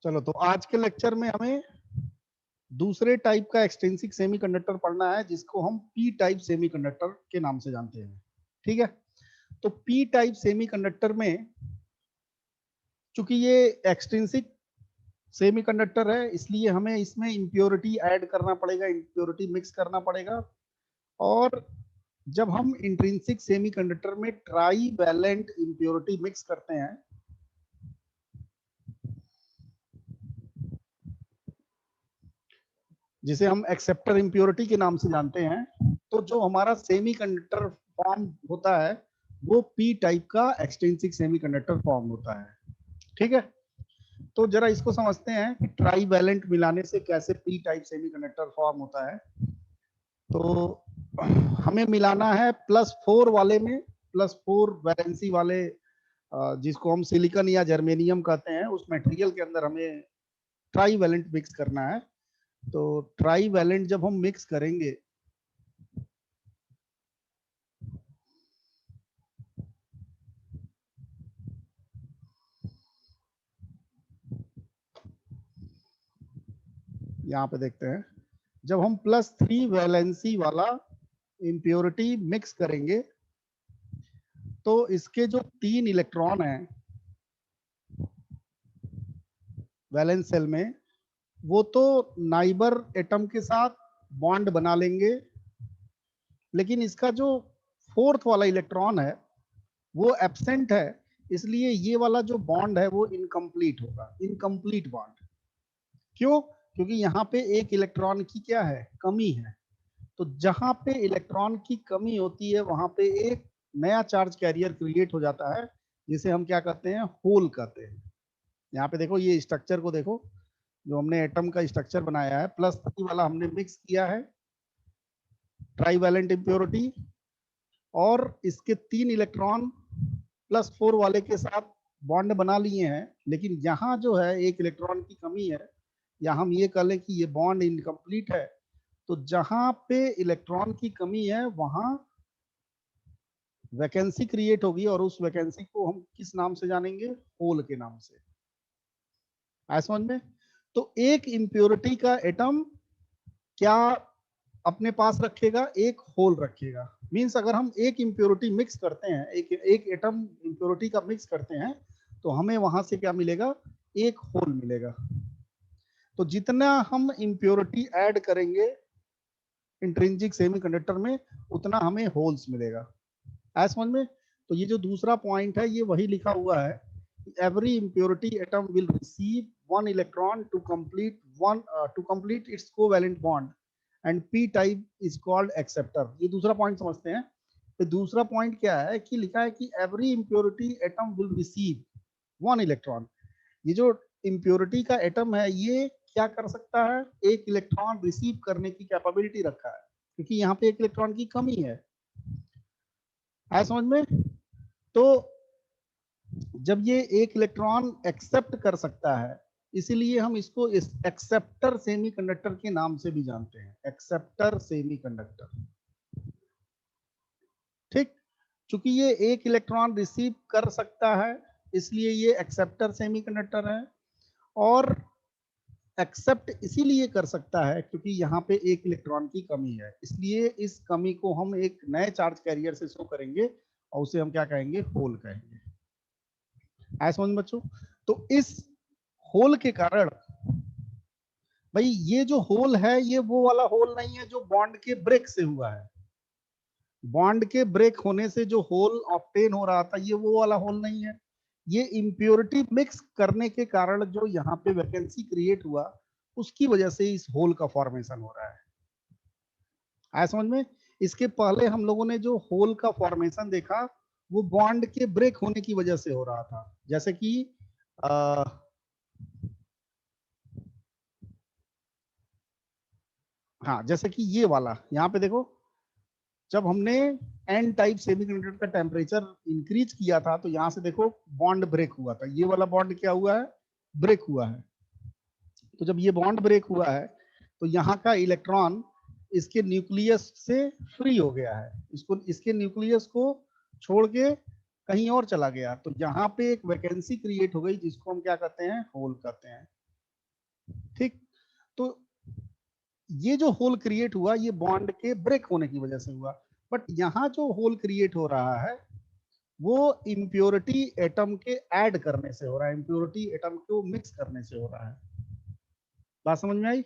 चलो, तो आज के लेक्चर में हमें दूसरे टाइप का एक्सट्रिंसिक सेमीकंडक्टर पढ़ना है, जिसको हम पी टाइप सेमीकंडक्टर के नाम से जानते हैं। ठीक है, तो पी टाइप सेमीकंडक्टर में चूंकि ये एक्सट्रिंसिक सेमीकंडक्टर है, इसलिए हमें इसमें इंप्योरिटी ऐड करना पड़ेगा, इंप्योरिटी मिक्स करना पड़ेगा। और जब हम इंट्रिंसिक सेमीकंडक्टर में ट्राई वैलेंट इंप्योरिटी मिक्स करते हैं, जिसे हम एक्सेप्टर इंप्योरिटी के नाम से जानते हैं, तो जो हमारा सेमीकंडक्टर फॉर्म होता है वो पी टाइप का एक्सट्रिंसिक सेमीकंडक्टर फॉर्म होता है। ठीक है, तो जरा इसको समझते हैं कि ट्राई वैलेंट मिलाने से कैसे पी टाइप सेमीकंडक्टर फॉर्म होता है। तो हमें मिलाना है +4 वाले में +4 वैलेंसी वाले, जिसको हम सिलिकॉन या जर्मेनियम कहते हैं, उस मटेरियल के अंदर हमें ट्राई वैलेंट मिक्स करना है। तो ट्राई वैलेंट जब हम मिक्स करेंगे, यहाँ पे देखते हैं, जब हम +3 वैलेंसी वाला इंप्योरिटी मिक्स करेंगे तो इसके जो 3 इलेक्ट्रॉन हैं वैलेंस सेल में, वो तो नाइबर एटम के साथ बॉन्ड बना लेंगे, लेकिन इसका जो 4th वाला इलेक्ट्रॉन है वो एब्सेंट है, इसलिए ये वाला जो बॉन्ड है वो इनकम्प्लीट होगा, इनकम्प्लीट बॉन्ड। क्यों? क्योंकि यहाँ पे एक इलेक्ट्रॉन की क्या है, कमी है। तो जहां पे इलेक्ट्रॉन की कमी होती है वहां पे एक नया चार्ज कैरियर क्रिएट हो जाता है, जिसे हम क्या कहते हैं, होल कहते हैं। यहाँ पे देखो, ये स्ट्रक्चर को देखो, जो हमने एटम का स्ट्रक्चर बनाया है, +3 वाला हमने मिक्स किया है ट्राई वैलेंट इम्प्योरिटी, और इसके 3 इलेक्ट्रॉन +4 वाले के साथ बॉन्ड बना लिए हैं, लेकिन यहाँ जो है एक इलेक्ट्रॉन की कमी है, या हम ये कह लें कि ये बॉन्ड इनकम्प्लीट है। तो जहां पे इलेक्ट्रॉन की कमी है वहां वैकेंसी क्रिएट होगी, और उस वैकेंसी को हम किस नाम से जानेंगे, होल के नाम से। आया समझ में? तो एक इंप्योरिटी का एटम क्या अपने पास रखेगा, एक होल रखेगा। मींस अगर हम एक इंप्योरिटी मिक्स करते हैं, एक एटम इंप्योरिटी का मिक्स करते हैं, तो हमें वहां से क्या मिलेगा, एक होल मिलेगा। तो जितना हम इंप्योरिटी ऐड करेंगे इंट्रिंसिक सेमीकंडक्टर में, उतना हमें होल्स मिलेगा। ऐसा समझ में? तो ये जो दूसरा पॉइंट है, ये वही लिखा हुआ है, every impurity atom will receive 1 electron to complete its covalent bond, and p type is called acceptor. ये दूसरा पॉइंट समझते हैं। तो दूसरा पॉइंट क्या है कि लिखा है कि every impurity atom will receive 1 electron. ये जो इंप्योरिटी का एटम है, ये क्या कर सकता है, एक इलेक्ट्रॉन रिसीव करने की कैपेबिलिटी रखा है, क्योंकि यहाँ पे एक इलेक्ट्रॉन की कमी है। समझ में? तो जब ये एक इलेक्ट्रॉन एक्सेप्ट कर सकता है, इसीलिए हम इसको इस एक्सेप्टर सेमीकंडक्टर के नाम से भी जानते हैं, एक्सेप्टर सेमीकंडक्टर। ठीक, चूंकि ये एक इलेक्ट्रॉन रिसीव कर सकता है, इसलिए ये एक्सेप्टर सेमीकंडक्टर है। और एक्सेप्ट इसीलिए कर सकता है क्योंकि यहाँ पे एक इलेक्ट्रॉन की कमी है, इसलिए इस कमी को हम एक नए चार्ज कैरियर से शो करेंगे, और उसे हम क्या कहेंगे, होल कहेंगे। ऐसा समझ बच्चों? तो इस होल के कारण, भाई ये जो होल है, ये वो वाला होल नहीं है जो बॉन्ड के ब्रेक से हुआ है। बॉन्ड के ब्रेक होने से जो होल ऑब्टेन हो रहा था, ये वो वाला होल नहीं है। ये इंप्योरिटी मिक्स करने के कारण जो यहाँ पे वैकेंसी क्रिएट हुआ, उसकी वजह से इस होल का फॉर्मेशन हो रहा है। आया समझ में? इसके पहले हम लोगों ने जो होल का फॉर्मेशन देखा, वो बॉन्ड के ब्रेक होने की वजह से हो रहा था। जैसे कि हाँ, जैसे कि ये वाला यहाँ पे देखो, जब हमने एन टाइप सेमीकंडक्टर का टेम्परेचर इंक्रीज किया था, तो यहाँ से देखो बॉन्ड ब्रेक हुआ था, ये वाला बॉन्ड क्या हुआ है, ब्रेक हुआ है। तो जब ये बॉन्ड ब्रेक हुआ है, तो यहाँ का इलेक्ट्रॉन इसके न्यूक्लियस से फ्री हो गया है, इसको, इसके न्यूक्लियस को छोड़ के कहीं और चला गया। तो यहाँ पे एक वैकेंसी क्रिएट हो गई, जिसको हम क्या कहते हैं, होल कहते हैं। ठीक, तो ये जो होल क्रिएट हुआ ये बॉन्ड के ब्रेक होने की वजह से हुआ, बट यहाँ जो होल क्रिएट हो रहा है वो इम्प्योरिटी एटम के ऐड करने से हो रहा है, इम्प्योरिटी एटम को मिक्स करने से हो रहा है। बात समझ में आई?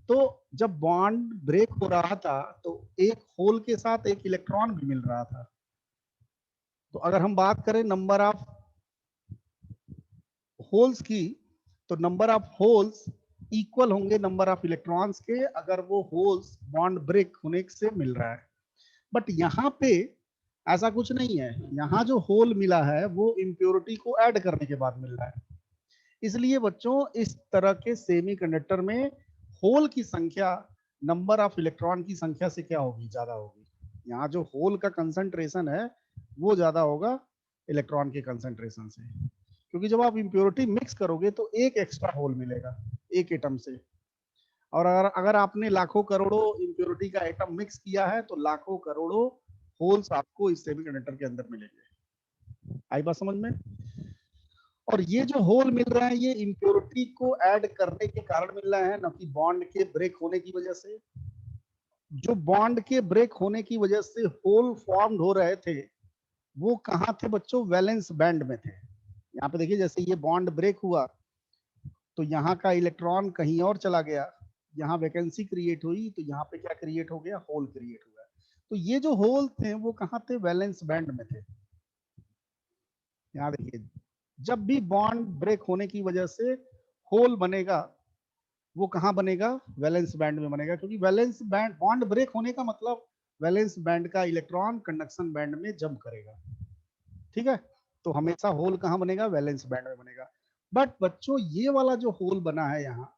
तो जब बॉन्ड ब्रेक हो रहा था तो एक होल के साथ एक इलेक्ट्रॉन भी मिल रहा था। तो अगर हम बात करें नंबर ऑफ होल्स की, तो नंबर ऑफ होल्स इक्वल होंगे नंबर ऑफ इलेक्ट्रॉन्स के, अगर वो होल्स बॉन्ड ब्रेक होने से मिल रहा है। बट यहाँ पे ऐसा कुछ नहीं है, यहाँ जो होल मिला है वो इम्प्योरिटी को ऐड करने के बाद मिल रहा है। इसलिए बच्चों इस तरह के सेमीकंडक्टर में होल की संख्या नंबर ऑफ इलेक्ट्रॉन की संख्या से क्या होगी, ज्यादा होगी। यहाँ जो होल का कंसंट्रेशन है वो ज्यादा होगा इलेक्ट्रॉन के कंसंट्रेशन से, क्योंकि जब आप इम्प्योरिटी मिक्स करोगे तो एक एक्स्ट्रा होल मिलेगा एक एटम से। और अगर आपने लाखों करोड़ों इम्प्योरिटी का एटम मिक्स किया है तो लाखों करोड़ों होल्स आपको इस सेमीकंडक्टर के अंदर मिलेंगे। आई बात समझ में? और ये जो होल मिल रहा है ये इम्प्योरिटी को ऐड करने के कारण मिल रहा है, ना कि बॉन्ड के ब्रेक होने की वजह से। जो बॉन्ड के ब्रेक होने की वजह से होल फॉर्म हो रहे थे वो कहाँ थे बच्चों, वैलेंस बैंड में थे। यहाँ पे देखिए जैसे ये बॉन्ड ब्रेक हुआ तो यहाँ का इलेक्ट्रॉन कहीं और चला गया, यहाँ वैकेंसी क्रिएट हुई तो यहाँ पे क्या क्रिएट हो गया, होल क्रिएट हुआ। तो ये जो होल थे वो कहाँ थे, वैलेंस बैंड में थे। यहाँ देखिए जब भी बॉन्ड ब्रेक होने की वजह से होल बनेगा वो कहाँ बनेगा, वैलेंस बैंड में बनेगा, क्योंकि वैलेंस बैंड, बॉन्ड ब्रेक होने का मतलब वैलेंस बैंड का इलेक्ट्रॉन कंडक्शन बैंड में जंप करेगा। ठीक है, तो हमेशा होल कहाँ बनेगा, वैलेंस बैंड में बनेगा। बट बच्चों ये वाला जो होल बना है यहाँ,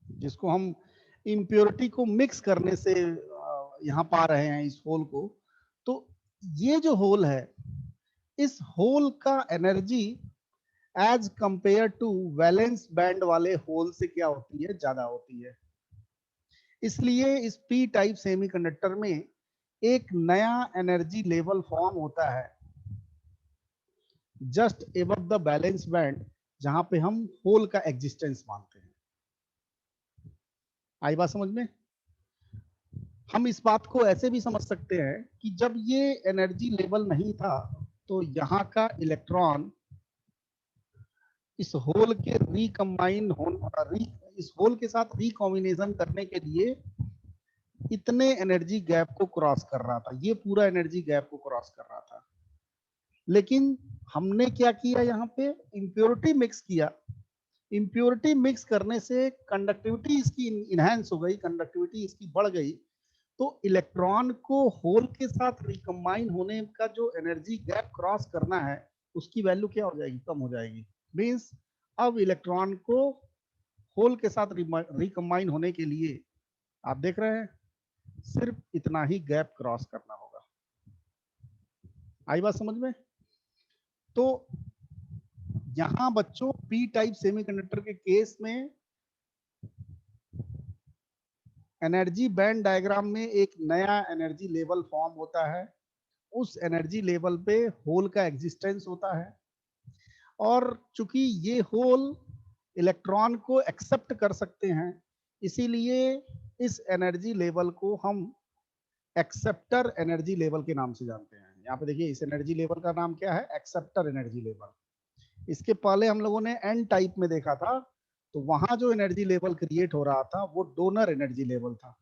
जिसको हम इम्प्योरिटी को मिक्स करने से यहाँ पा रहे हैं इस होल को, तो ये जो होल है इस होल का energy as compare to valence band वाले होल से क्या होती है, ज्यादा होती है। इसलिए इस पी टाइप सेमीकंडक्टर में एक नया एनर्जी लेवल फॉर्म होता है just above the balance band, जहां पे हम होल का एग्जिस्टेंस मानते हैं। आई बात समझ में? हम इस बात को ऐसे भी समझ सकते हैं कि जब ये एनर्जी लेवल नहीं था तो यहाँ का इलेक्ट्रॉन इस होल के रिकम्बाइन होने, इस होल के साथ रिकॉम्बिनेशन करने के लिए इतने एनर्जी गैप को क्रॉस कर रहा था, ये पूरा एनर्जी गैप को क्रॉस कर रहा था। लेकिन हमने क्या किया, यहाँ पे इम्प्योरिटी मिक्स किया। इम्प्योरिटी मिक्स करने से कंडक्टिविटी इसकी इनहेंस हो गई, कंडक्टिविटी इसकी बढ़ गई, तो इलेक्ट्रॉन को होल के साथ रिकम्बाइन होने का जो एनर्जी गैप क्रॉस करना है उसकी वैल्यू क्या हो जाएगी, कम हो जाएगी। मीन्स अब इलेक्ट्रॉन को होल के साथ रिकम्बाइन होने के लिए आप देख रहे हैं सिर्फ इतना ही गैप क्रॉस करना होगा। आई बात समझ में? तो यहां बच्चों पी टाइप सेमीकंडक्टर के केस में एनर्जी बैंड डायग्राम में एक नया एनर्जी लेवल फॉर्म होता है, उस एनर्जी लेवल पे होल का एग्जिस्टेंस होता है। और चूंकि ये होल इलेक्ट्रॉन को एक्सेप्ट कर सकते हैं इसीलिए इस एनर्जी लेवल को हम एक्सेप्टर एनर्जी लेवल के नाम से जानते हैं। यहाँ पे देखिए इस एनर्जी लेवल का नाम क्या है, एक्सेप्टर एनर्जी लेवल। इसके पहले हम लोगों ने एन टाइप में देखा था, तो वहां जो एनर्जी लेवल क्रिएट हो रहा था वो डोनर एनर्जी लेवल था।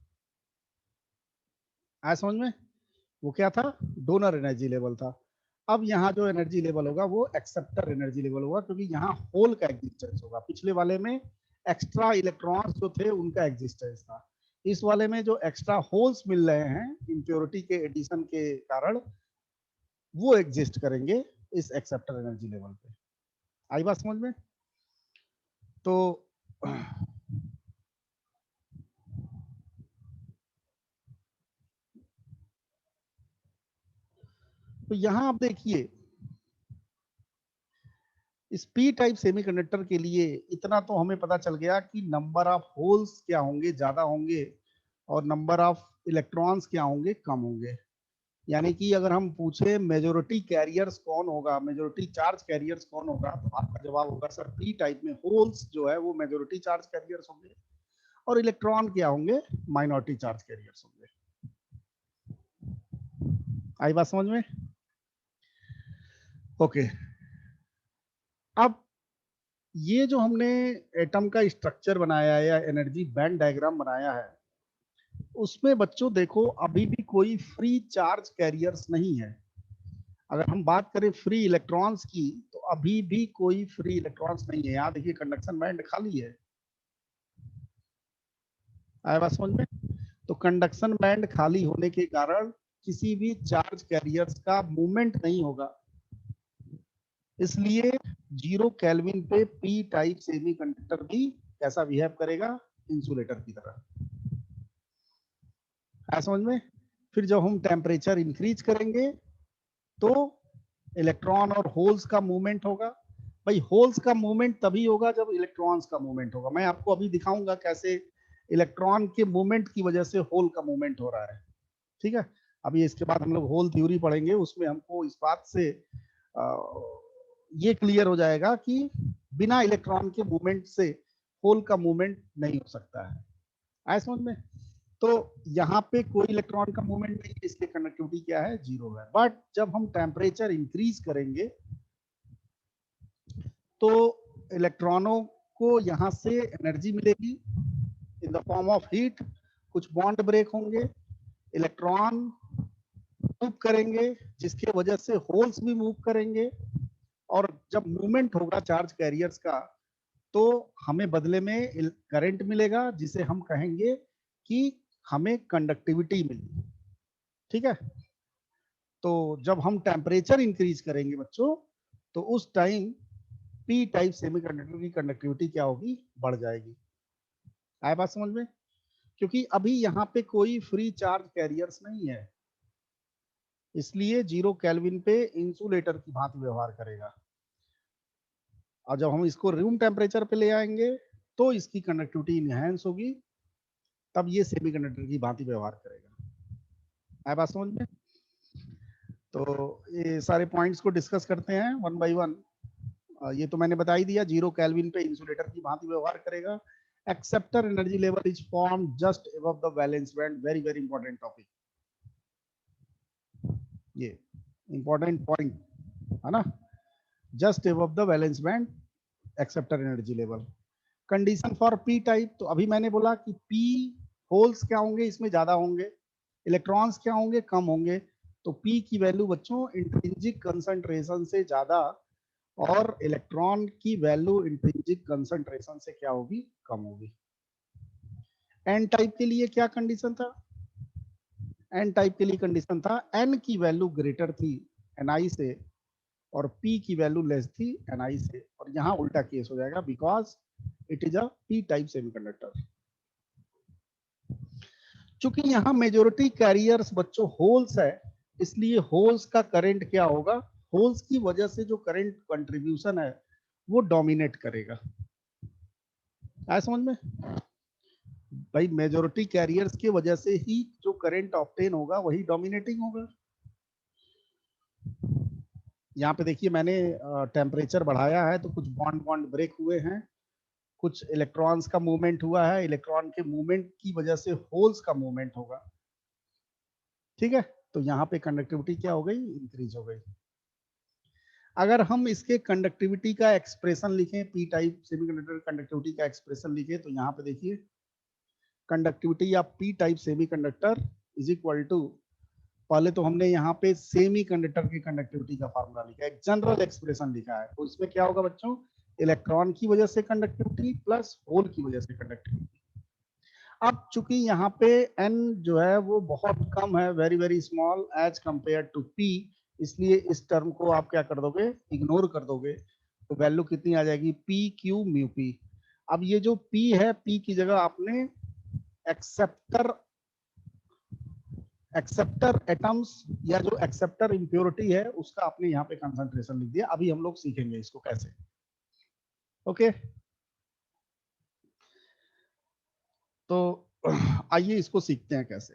आया समझ में? वो क्या था, डोनर एनर्जी लेवल था। अब यहाँ जो एनर्जी लेवल होगा वो एक्सेप्टर एनर्जी लेवल होगा, क्योंकि यहाँ होल का एग्जिस्टेंस होगा। पिछले वाले में एक्स्ट्रा इलेक्ट्रॉन्स जो थे उनका एग्जिस्टेंस था, इस वाले में जो एक्स्ट्रा होल्स मिल रहे हैं इम्प्योरिटी के एडिशन के कारण वो एग्जिस्ट करेंगे इस एक्सेप्टर एनर्जी लेवल पे। आई बात समझ में? तो यहां आप देखिए इस पी टाइप सेमीकंडक्टर के लिए इतना तो हमें पता चल गया कि नंबर ऑफ होल्स क्या होंगे, ज्यादा होंगे, और नंबर ऑफ इलेक्ट्रॉन्स क्या होंगे, कम होंगे। यानी कि अगर हम पूछे मेजोरिटी कैरियर्स कौन होगा, मेजोरिटी चार्ज कैरियर्स कौन होगा, तो आपका जवाब होगा सर पी टाइप में होल्स जो है वो मेजोरिटी चार्ज कैरियर्स होंगे और इलेक्ट्रॉन क्या होंगे, माइनॉरिटी चार्ज कैरियर्स होंगे। आई बात समझ में? ओके, अब ये जो हमने एटम का स्ट्रक्चर बनाया है या एनर्जी बैंड डायग्राम बनाया है, उसमें बच्चों देखो अभी भी कोई फ्री चार्ज कैरियर्स नहीं है। अगर हम बात करें फ्री इलेक्ट्रॉन्स की, तो अभी भी कोई फ्री इलेक्ट्रॉन्स नहीं है। यहाँ देखिए कंडक्शन बैंड खाली है। आया बात समझ में? तो कंडक्शन बैंड खाली होने के कारण किसी भी चार्ज कैरियर्स का मूवमेंट नहीं होगा। इसलिए 0 केल्विन पे पी टाइप सेमीकंडक्टर भी कैसा बिहेव करेगा, इंसुलेटर की तरह। है समझ में? फिर जब हम टेम्परेचर इंक्रीज करेंगे तो इलेक्ट्रॉन और होल्स का मूवमेंट होगा। भाई होल्स का मूवमेंट तभी होगा जब इलेक्ट्रॉन्स का मूवमेंट होगा। मैं आपको अभी दिखाऊंगा कैसे इलेक्ट्रॉन के मूवमेंट की वजह से होल का मूवमेंट हो रहा है। ठीक है, अभी इसके बाद हम लोग होल थ्योरी पढ़ेंगे, उसमें हमको इस बात से ये क्लियर हो जाएगा कि बिना इलेक्ट्रॉन के मूवमेंट से होल का मूवमेंट नहीं हो सकता है। आया समझ में? तो यहाँ पे कोई इलेक्ट्रॉन का मूवमेंट नहीं है, इसलिए कंडक्टिविटी क्या है, 0 है। बट जब हम टेम्परेचर इंक्रीज करेंगे तो इलेक्ट्रॉनों को यहाँ से एनर्जी मिलेगी in the form of heat. कुछ बॉन्ड ब्रेक होंगे, इलेक्ट्रॉन मूव करेंगे, जिसकी वजह से होल्स भी मूव करेंगे। और जब मूवमेंट होगा चार्ज कैरियर्स का, तो हमें बदले में करंट मिलेगा, जिसे हम कहेंगे कि हमें कंडक्टिविटी मिली। ठीक है, तो जब हम टेम्परेचर इंक्रीज करेंगे बच्चों, तो उस टाइम पी टाइप सेमीकंडक्टर की कंडक्टिविटी क्या होगी, बढ़ जाएगी। आया बात समझ में? क्योंकि अभी यहाँ पे कोई फ्री चार्ज कैरियर्स नहीं है, इसलिए 0 केल्विन पे इंसुलेटर की भांति व्यवहार करेगा। और जब हम इसको रूम टेम्परेचर पे ले आएंगे तो इसकी कंडक्टिविटी इनहेंस होगी, तब ये सेमीकंडक्टर की भांति व्यवहार करेगा। आया बात समझ में? तो ये सारे पॉइंट्स को डिस्कस करते हैं वन बाय वन। ये तो मैंने बता ही दिया, 0 केल्विन पे इंसुलेटर की भांति व्यवहार करेगा। Acceptor energy level is form just above the valence band. Very very important topic, ये इंपॉर्टेंट पॉइंट है ना। Just above the valence band acceptor energy level. Condition for P type, तो अभी मैंने बोला कि पी होल्स क्या होंगे, इसमें ज्यादा होंगे, इलेक्ट्रॉन्स क्या होंगे, कम होंगे। तो पी की वैल्यू बच्चों इंट्रिंसिक कंसंट्रेशन से ज्यादा और इलेक्ट्रॉन की वैल्यू इंट्रिंसिक कंसंट्रेशन से क्या होगी, कम होगी। एन टाइप के लिए क्या कंडीशन था, एन टाइप के लिए कंडीशन था एन की वैल्यू ग्रेटर थी एनआई से और पी की वैल्यू लेस थी एनआई से। और यहाँ उल्टा केस हो जाएगा, because it is a P type semiconductor. चूंकि यहाँ मेजोरिटी कैरियर्स बच्चों होल्स है, इसलिए होल्स का करंट क्या होगा, होल्स की वजह से जो करंट कंट्रीब्यूशन है वो डोमिनेट करेगा। आया समझ में? भाई मेजोरिटी कैरियर्स की वजह से ही जो करंट ऑब्टेन होगा वही डोमिनेटिंग होगा। यहाँ पे देखिए मैंने टेम्परेचर बढ़ाया है तो कुछ बॉन्ड बॉन्ड ब्रेक हुए हैं, कुछ इलेक्ट्रॉन्स का मूवमेंट हुआ है, इलेक्ट्रॉन के मूवमेंट की वजह से होल्स का मूवमेंट होगा। ठीक है, तो यहाँ पे कंडक्टिविटी क्या हो गई, इंक्रीज हो गई। अगर हम इसके कंडक्टिविटी का एक्सप्रेशन लिखें, पी टाइप सेमीकंडक्टर कंडक्टिविटी का एक्सप्रेशन लिखें, तो यहाँ पे देखिए कंडक्टिविटी या p type semiconductor is equal to, पहले तो हमने यहाँ पे सेमीकंडक्टर की कंडक्टिविटी का फार्मूला लिखा है, एक जनरल एक्सप्रेशन लिखा है। तो इसमें क्या होगा बच्चों, इलेक्ट्रॉन की वजह से कंडक्टिविटी प्लस होल की वजह से कंडक्टिविटी। अब चूंकि यहाँ पे n जो है वो बहुत कम है, very very small as compare to p, इसलिए इस टर्म को आप क्या कर दोगे, इग्नोर कर दोगे। तो वैल्यू कितनी आ जाएगी, p q म्यू p। अब ये जो p है, p की जगह आपने एक्सेप्टर एक्सेप्टर एटम्स या जो एक्सेप्टर इंप्योरिटी है उसका आपने यहाँ पे कंसंट्रेशन लिख दिया। अभी हम लोग सीखेंगे इसको कैसे। ओके, तो आइए इसको सीखते हैं कैसे।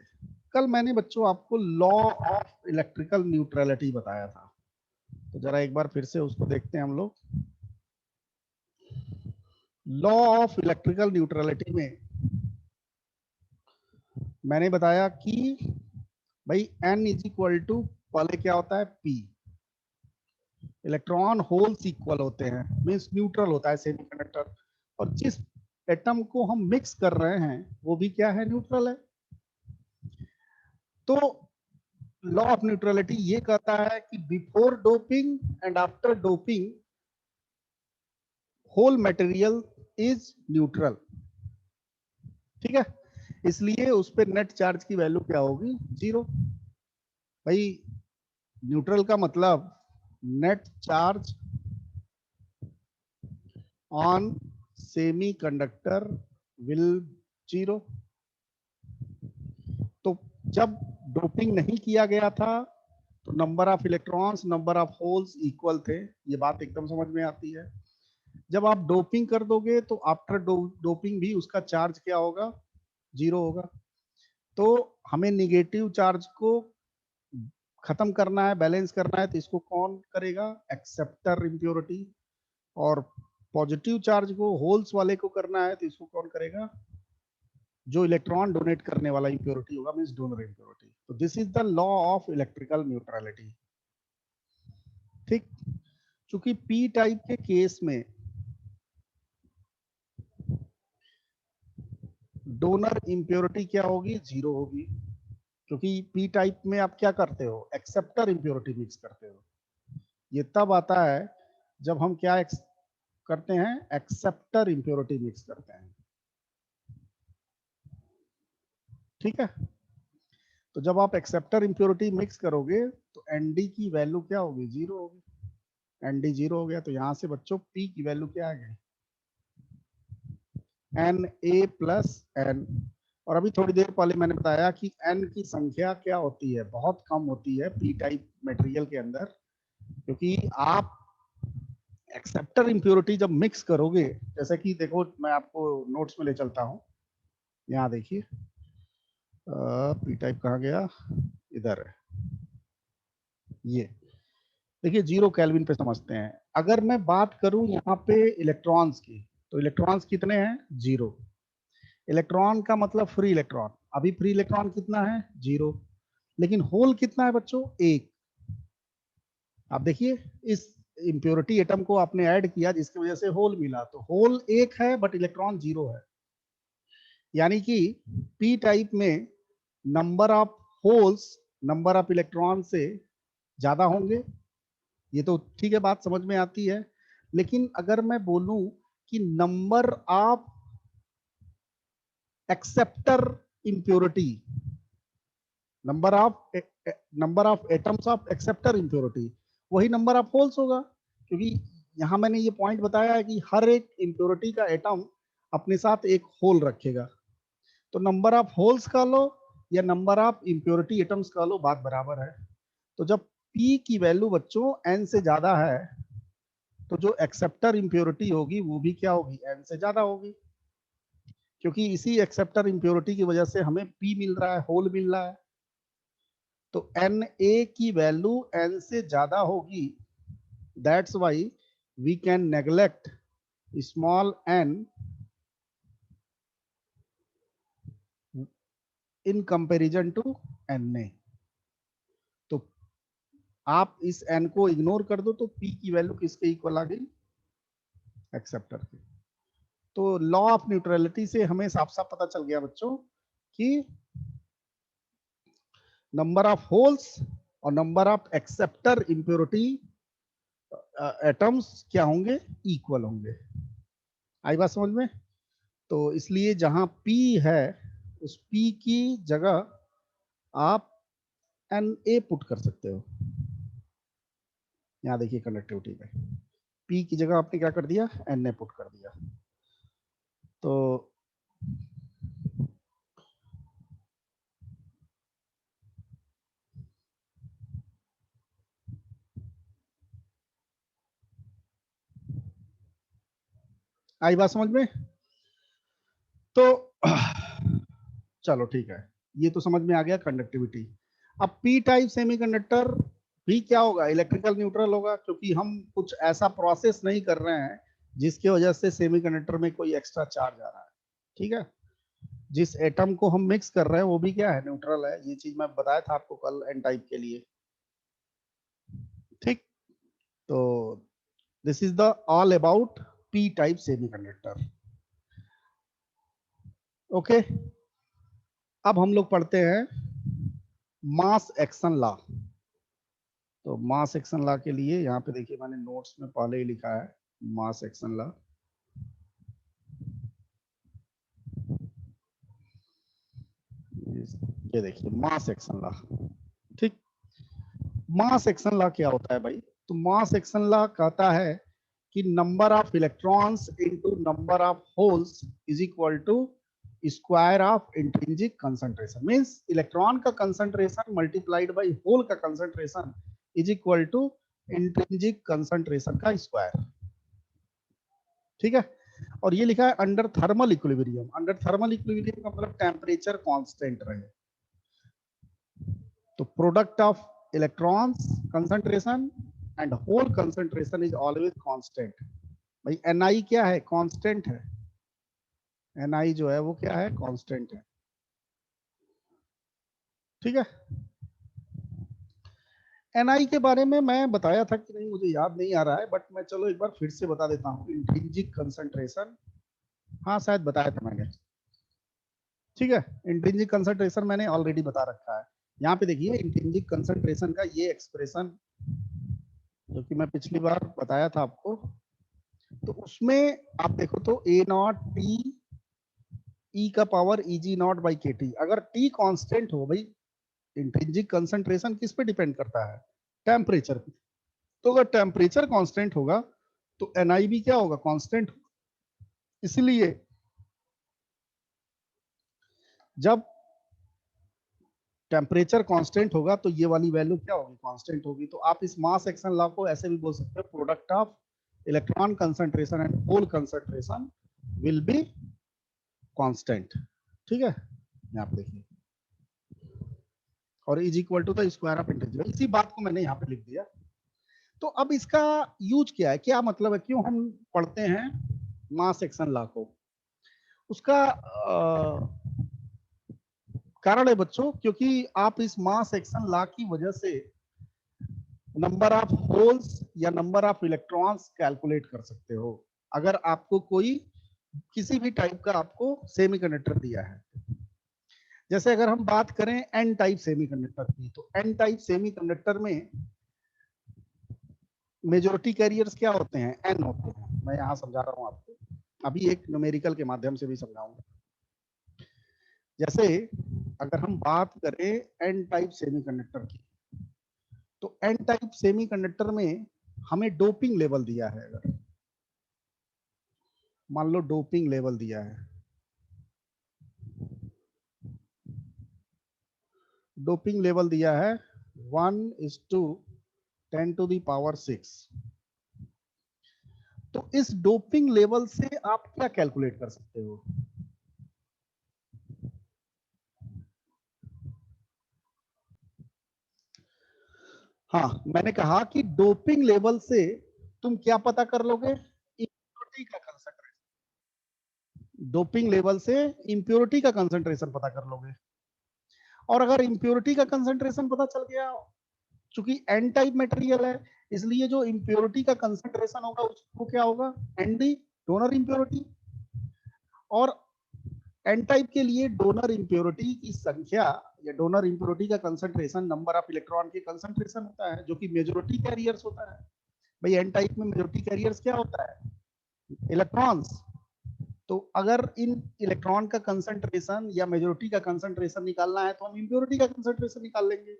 कल मैंने बच्चों आपको लॉ ऑफ इलेक्ट्रिकल न्यूट्रलिटी बताया था, तो जरा एक बार फिर से उसको देखते हैं हम लोग। लॉ ऑफ इलेक्ट्रिकल न्यूट्रलिटी में मैंने बताया कि भाई n इज इक्वल टू, पहले क्या होता है p, इलेक्ट्रॉन होल्स इक्वल होते हैं, मींस न्यूट्रल होता है सेमीकंडक्टर, और जिस एटम को हम मिक्स कर रहे हैं वो भी क्या है, न्यूट्रल है। तो लॉ ऑफ न्यूट्रलिटी ये कहता है कि before doping and after doping hole material is neutral, ठीक है। इसलिए उस पर नेट चार्ज की वैल्यू क्या होगी, 0। भाई न्यूट्रल का मतलब net charge on semi conductor will 0। तो जब डोपिंग नहीं किया गया था तो number of electrons number of holes equal थे, ये बात एकदम समझ में आती है। जब आप डोपिंग कर दोगे तो आफ्टर डोपिंग भी उसका चार्ज क्या होगा, 0 होगा। तो हमें निगेटिव चार्ज को खत्म करना है, बैलेंस करना है, तो इसको कौन करेगा, एक्सेप्टर इम्प्योरिटी। और पॉजिटिव चार्ज को होल्स वाले को करना है तो इसको कौन करेगा, जो इलेक्ट्रॉन डोनेट करने वाला इम्प्योरिटी होगा, मींस डोनर इम्प्योरिटी। तो this is the law of electrical neutrality, ठीक। चूंकि पी टाइप के केस में डोनर इम्प्योरिटी क्या होगी, 0 होगी, क्योंकि पी टाइप में आप क्या करते हो, एक्सेप्टर इम्प्योरिटी मिक्स करते हो। ये तब आता है जब हम क्या करते हैं, एक्सेप्टर इम्प्योरिटी मिक्स करते हैं, ठीक है। तो जब आप एक्सेप्टर इम्प्योरिटी मिक्स करोगे तो एनडी की वैल्यू क्या होगी, 0 होगी। एनडी 0 हो गया, तो यहां से बच्चों पी की वैल्यू क्या आ गई, एन ए प्लस एन। और अभी थोड़ी देर पहले मैंने बताया कि एन की संख्या क्या होती है, बहुत कम होती है पी टाइप मटेरियल के अंदर, क्योंकि आप एक्सेप्टर इम्प्योरिटी जब मिक्स करोगे, जैसे कि देखो मैं आपको नोट्स में ले चलता हूँ, यहाँ देखिए पी टाइप कहाँ गया, इधर है, ये देखिए 0 केल्विन पे समझते हैं। अगर मैं बात करूं यहाँ पे इलेक्ट्रॉन्स की, तो इलेक्ट्रॉन्स कितने हैं, 0। इलेक्ट्रॉन का मतलब फ्री इलेक्ट्रॉन, अभी फ्री इलेक्ट्रॉन कितना है, 0। लेकिन होल कितना है बच्चों, 1। आप देखिए इस इम्प्योरिटी एटम को आपने ऐड किया जिसकी वजह से होल मिला, तो होल 1 है बट इलेक्ट्रॉन 0 है। यानी कि पी टाइप में number of holes number of electron से ज्यादा होंगे, ये तो ठीक है, बात समझ में आती है। लेकिन अगर मैं बोलूं कि number of acceptor impurity, number of atoms of acceptor impurity, वही नंबर ऑफ होल्स होगा। क्योंकि यहां मैंने ये पॉइंट बताया है कि हर एक इम्प्योरिटी का एटम अपने साथ एक होल रखेगा, तो नंबर ऑफ होल्स का लो या नंबर ऑफ इम्प्योरिटी एटम्स का लो, बात बराबर है। तो जब P की वैल्यू बच्चों n से ज्यादा है तो जो एक्सेप्टर इम्प्योरिटी होगी वो भी क्या होगी, n से ज्यादा होगी, क्योंकि इसी एक्सेप्टर इम्प्योरिटी की वजह से हमें P मिल रहा है, होल मिल रहा है। तो Na की वैल्यू n से ज्यादा होगी, that's why we can neglect small n in comparison to Na। तो आप इस n को इग्नोर कर दो तो P की वैल्यू किसके इक्वल आ गई, एक्सेप्टर के। तो लॉ ऑफ न्यूट्रलिटी से हमें साफ साफ पता चल गया बच्चों कि नंबर ऑफ होल्स और number of acceptor impurity atoms क्या होंगे, इक्वल होंगे। आई बात समझ में। तो इसलिए जहां P है उस P की जगह आप Na पुट कर सकते हो। यहाँ देखिए कंडक्टिविटी में P की जगह आपने क्या कर दिया, Na पुट कर दिया। तो आई बात समझ में। तो चलो ठीक है। ये तो समझ में आ गया कंडक्टिविटी। अब पी टाइप सेमीकंडक्टर भी क्या होगा, इलेक्ट्रिकल न्यूट्रल होगा, क्योंकि हम कुछ ऐसा प्रोसेस नहीं कर रहे हैं जिसकी वजह से सेमीकंडक्टर में कोई एक्स्ट्रा चार्ज आ रहा है। ठीक है, जिस एटम को हम मिक्स कर रहे हैं वो भी क्या है, न्यूट्रल है। ये चीज मैं बताया था आपको कल एन टाइप के लिए। ठीक, तो this is the all about P type semiconductor. Okay, अब हम लोग पढ़ते हैं मास एक्शन लॉ। तो मास एक्शन लॉ के लिए यहाँ पे देखिए मैंने नोट्स में पहले ही लिखा है मास एक्शन लॉ। ये देखिए मास एक्शन लॉ। ठीक, मास एक्शन लॉ क्या होता है भाई? तो मास एक्शन लॉ कहता है कि number of electrons into number of holes is equal to square of intrinsic concentration. Means electron का कंसंट्रेशन मल्टीप्लाइड बाय होल का concentration is equal to intrinsic concentration का स्क्वायर। ठीक है, और ये लिखा है under thermal equilibrium. Under thermal equilibrium का मतलब टेम्परेचर कांस्टेंट रहे। तो product of electrons concentration and hole concentration is always constant. भाई Ni क्या है, कांस्टेंट है। Ni जो है वो क्या है, कांस्टेंट है। ठीक है, Ni के बारे में मैं बताया था कि नहीं मुझे याद नहीं आ रहा है, बट मैं चलो एक बार फिर से बता देता हूँ। इंट्रिंसिक कंसंट्रेशन, हाँ शायद बताया था मैंने। ठीक है, इंट्रिंसिक कंसंट्रेशन मैंने ऑलरेडी बता रखा है। यहाँ पे देखिए इंट्रिंसिक कंसंट्रेशन का ये एक्सप्रेशन जो कि मैं पिछली बार बताया था आपको, तो उसमें आप देखो तो ए नॉट टी ई का power E g naught by k T. अगर टी कांस्टेंट हो भाई, इंट्रिंसिक कंसंट्रेशन किस पे डिपेंड करता है, टेम्परेचर पे। तो अगर टेम्परेचर कांस्टेंट होगा तो एनआई भी क्या होगा, कांस्टेंट। इसलिए जब टेम्परेचर कांस्टेंट होगा तो ये वाली वैल्यू क्या होगी, कांस्टेंट होगी। तो आप इस मास एक्शन लॉ को ऐसे भी बोल सकते हो, product of electron concentration and hole concentration will be constant. ठीक है, यहाँ पे देखिए, और is equal to the square of integer. इसी बात को मैंने यहाँ पे लिख दिया। तो अब इसका यूज क्या है, क्या मतलब है, क्यों हम पढ़ते हैं मास एक्शन लॉ को? उसका कारण है बच्चों, क्योंकि आप इस मास एक्शन लॉ की वजह से नंबर ऑफ होल्स या नंबर ऑफ इलेक्ट्रॉन्स कैलकुलेट कर सकते हो। अगर आपको कोई किसी भी टाइप का आपको सेमीकंडक्टर दिया है, जैसे अगर हम बात करें एन टाइप सेमीकंडक्टर की, तो एन टाइप सेमीकंडक्टर में मेजोरिटी कैरियर्स क्या होते हैं, एन होते हैं। मैं यहाँ समझा रहा हूँ आपको, अभी एक न्यूमेरिकल के माध्यम से भी समझाऊंगा। जैसे अगर हम बात करें एन टाइप सेमीकंडक्टर की, तो एन टाइप सेमीकंडक्टर में हमें डोपिंग लेवल दिया है। अगर मान लो डोपिंग लेवल दिया है, डोपिंग लेवल दिया है 1:10⁶। तो इस डोपिंग लेवल से आप क्या कैलकुलेट कर सकते हो? हाँ, मैंने कहा कि डोपिंग लेवल से तुम क्या पता कर लोगे, इम्प्योरिटी का कंसंट्रेशन। डोपिंग लेवल से इम्प्योरिटी का कंसंट्रेशन पता कर लोगे। और अगर इम्प्योरिटी का कंसंट्रेशन पता चल गया, चूंकि एन टाइप मटेरियल है, इसलिए जो इम्प्योरिटी का कंसंट्रेशन होगा उसको क्या होगा, एनडी, डोनर इम्प्योरिटी। और एन टाइप के लिए डोनर इम्प्योरिटी की संख्या या डोनर इम्प्योरिटी का कंसंट्रेशन नंबर ऑफ इलेक्ट्रॉन के कंसंट्रेशन होता है, जो कि मेजोरिटी कैरियर्स होता है। भाई एन टाइप में मेजोरिटी कैरियर्स क्या होता है, इलेक्ट्रॉन्स। तो अगर इन इलेक्ट्रॉन का कंसंट्रेशन या मेजोरिटी का कंसंट्रेशन निकालना है तो हम इम्प्योरिटी का कंसंट्रेशन निकाल लेंगे।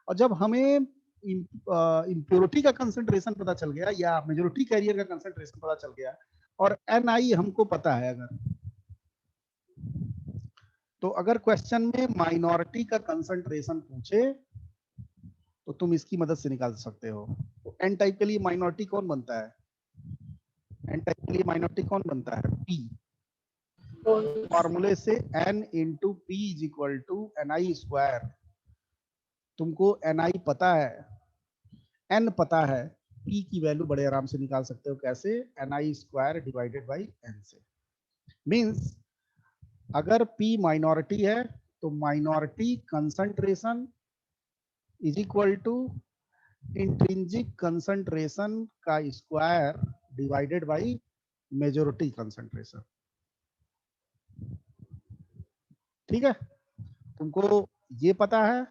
और जब हमें इम्प्योरिटी का कंसंट्रेशन पता चल गया या मेजोरिटी कैरियर का कंसंट्रेशन पता चल गया और एन आई हमको पता है, अगर तो अगर क्वेश्चन में माइनॉरिटी का कंसंट्रेशन पूछे तो तुम इसकी मदद से निकाल सकते हो। तो एन टाइप के लिए माइनॉरिटी कौन बनता है, एन टाइप के लिए माइनॉरिटी कौन बनता है, पी। फॉर्मूले से n into p is equal to NI square. तुमको NI पता है, n पता है, p की वैल्यू बड़े आराम से निकाल सकते हो। कैसे? NI square divided by n से। मीन्स अगर p माइनॉरिटी है तो minority concentration is equal to intrinsic concentration का square divided by majority concentration. ठीक है, तुमको ये पता है,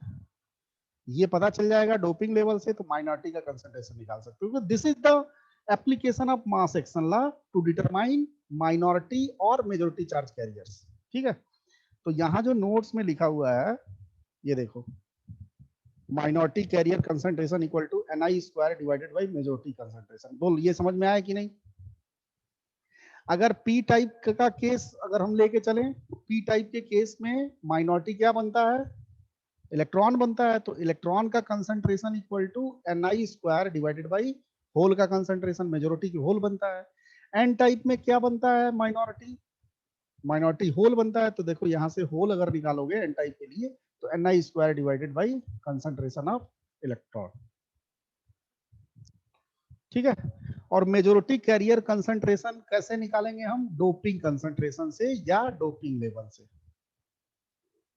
ये पता चल जाएगा डोपिंग लेवल से, तो माइनॉरिटी का कंसंट्रेशन निकाल सकते हो। This is the application of mass action law to determine minority और मेजॉरिटी चार्ज कैरियर्स। ठीक है, तो यहाँ जो नोट्स में लिखा हुआ है ये देखो, minority carrier concentration equal to NI square divided by majority concentration. बोल, ये समझ में आया कि नहीं? अगर पी टाइप का केस अगर हम लेके चलें, पी टाइप के केस में माइनॉरिटी क्या बनता है? इलेक्ट्रॉन बनता है। तो इलेक्ट्रॉन का concentration equal to NI square divided by hole का कंसंट्रेशन, मेजॉरिटी की होल बनता है। एन टाइप में क्या बनता है? माइनॉरिटी, माइनॉरिटी होल बनता है। तो देखो यहाँ से होल अगर निकालोगे एन टाइप के लिए तो NI square divided by concentration of electron. ठीक है, और मेजॉरिटी कैरियर कंसंट्रेशन कैसे निकालेंगे हम? डोपिंग कंसंट्रेशन से या डोपिंग लेवल से।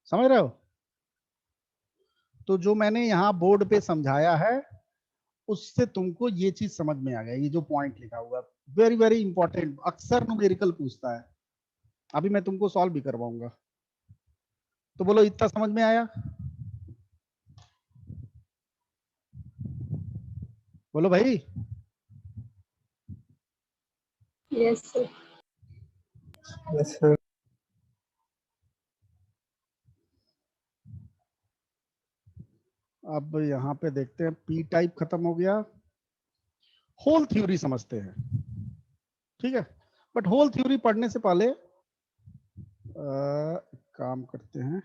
समझ रहे हो? तो जो मैंने यहाँ बोर्ड पे समझाया है उससे तुमको ये चीज समझ में आ गया। ये जो पॉइंट लिखा हुआ वेरी वेरी इंपॉर्टेंट, अक्सर न्यूमेरिकल पूछता है, अभी मैं तुमको सॉल्व भी करवाऊंगा। तो बोलो, इतना समझ में आया? बोलो भाई। Yes sir. Yes sir. अब यहाँ पे देखते हैं, पी टाइप खत्म हो गया, होल थ्योरी समझते हैं। ठीक है, बट होल थ्योरी पढ़ने से पहले काम करते हैं।